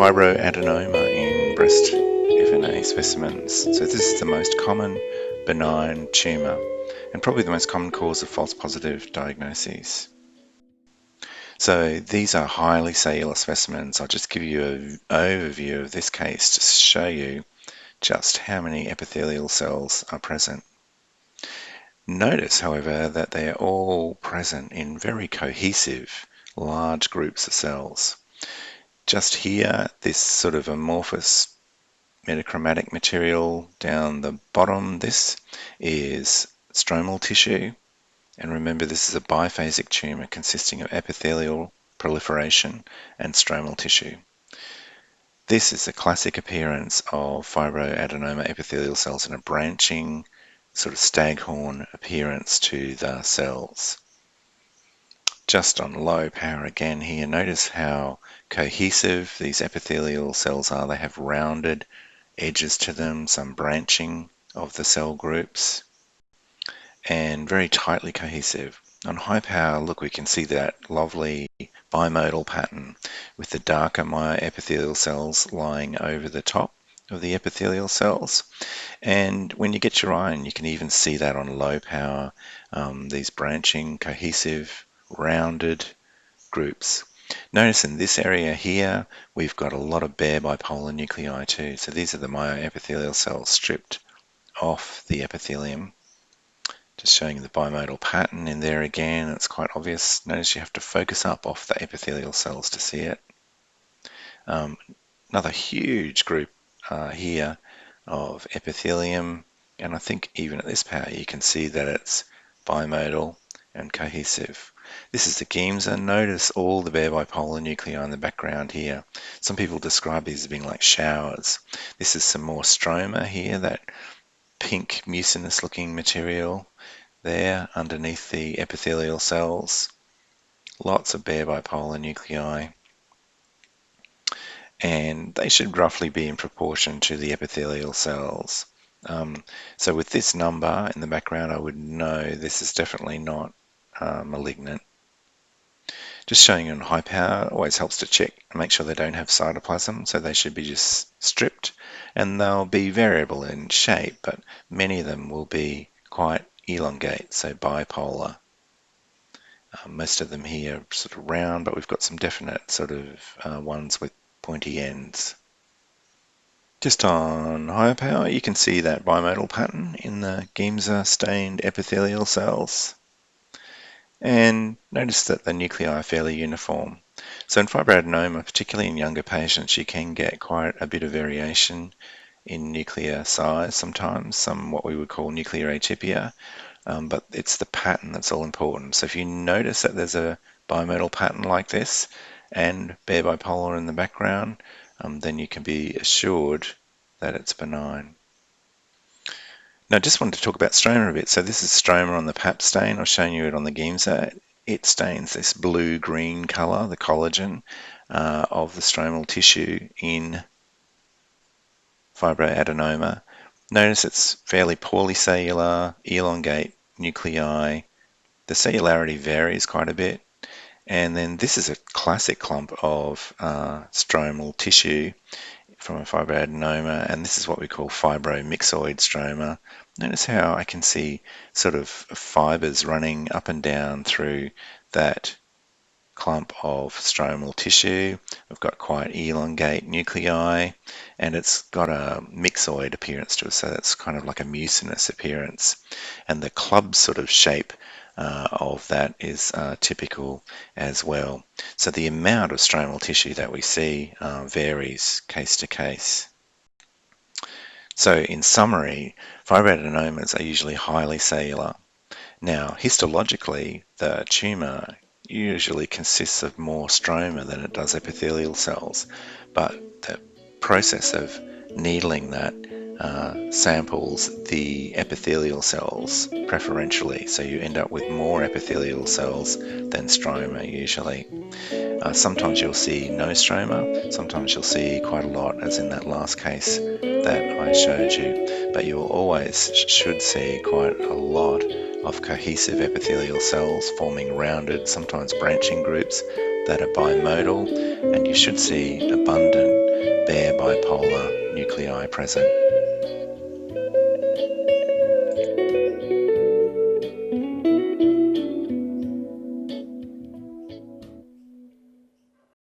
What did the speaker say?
fibroadenoma in breast FNA specimens. So this is the most common benign tumour and probably the most common cause of false positive diagnoses. So these are highly cellular specimens. I'll just give you an overview of this case to show you just how many epithelial cells are present. Notice, however, that they are all present in very cohesive, large groups of cells. Just here, this sort of amorphous metachromatic material down the bottom, this is stromal tissue. And remember, this is a biphasic tumour consisting of epithelial proliferation and stromal tissue. This is a classic appearance of fibroadenoma epithelial cells in a branching sort of staghorn appearance to the cells. Just on low power again here, notice how cohesive these epithelial cells are. They have rounded edges to them, some branching of the cell groups, and very tightly cohesive. On high power, look, we can see that lovely bimodal pattern with the darker myoepithelial cells lying over the top of the epithelial cells. And when you get your eye on, you can even see that on low power, these branching, cohesive, rounded groups. Notice in this area here, we've got a lot of bare bipolar nuclei too. So these are the myoepithelial cells stripped off the epithelium. Just showing the bimodal pattern in there again. It's quite obvious. Notice you have to focus up off the epithelial cells to see it. Another huge group here of epithelium, and I think even at this power you can see that it's bimodal and cohesive. This is the Giemsa. Notice all the bare bipolar nuclei in the background here. Some people describe these as being like showers. This is some more stroma here, that pink mucinous looking material there underneath the epithelial cells. Lots of bare bipolar nuclei. And they should roughly be in proportion to the epithelial cells. So with this number in the background, I would know this is definitely not malignant. Just showing you on high power always helps to check and make sure they don't have cytoplasm, so they should be just stripped, and they'll be variable in shape, but many of them will be quite elongate, so bipolar. Most of them here are sort of round, but we've got some definite sort of ones with pointy ends. Just on higher power, you can see that bimodal pattern in the Giemsa stained epithelial cells. And notice that the nuclei are fairly uniform. So in fibroadenoma, particularly in younger patients, you can get quite a bit of variation in nuclear size sometimes, some what we would call nuclear atypia, but it's the pattern that's all important. So if you notice that there's a bimodal pattern like this and bare bipolar in the background, then you can be assured that it's benign. Now, I just wanted to talk about stroma a bit. So this is stroma on the Pap stain. I've shown you it on the Giemsa. It stains this blue-green colour, the collagen of the stromal tissue in fibroadenoma. Notice it's fairly poorly cellular, elongate nuclei. The cellularity varies quite a bit. And then this is a classic clump of stromal tissue from a fibroadenoma, and this is what we call fibromyxoid stroma. Notice how I can see sort of fibers running up and down through that clump of stromal tissue. We've got quite elongate nuclei, and it's got a myxoid appearance to it, so that's kind of like a mucinous appearance. And the club sort of shape of that is typical as well. So the amount of stromal tissue that we see varies case to case. So in summary, fibroadenomas are usually highly cellular. Now, histologically, the tumour usually consists of more stroma than it does epithelial cells, but the process of needling that samples the epithelial cells preferentially, so you end up with more epithelial cells than stroma usually. Sometimes you'll see no stroma, sometimes you'll see quite a lot, as in that last case that I showed you, but you always should see quite a lot of cohesive epithelial cells forming rounded, sometimes branching groups that are bimodal, and you should see abundant bare bipolar nuclei present.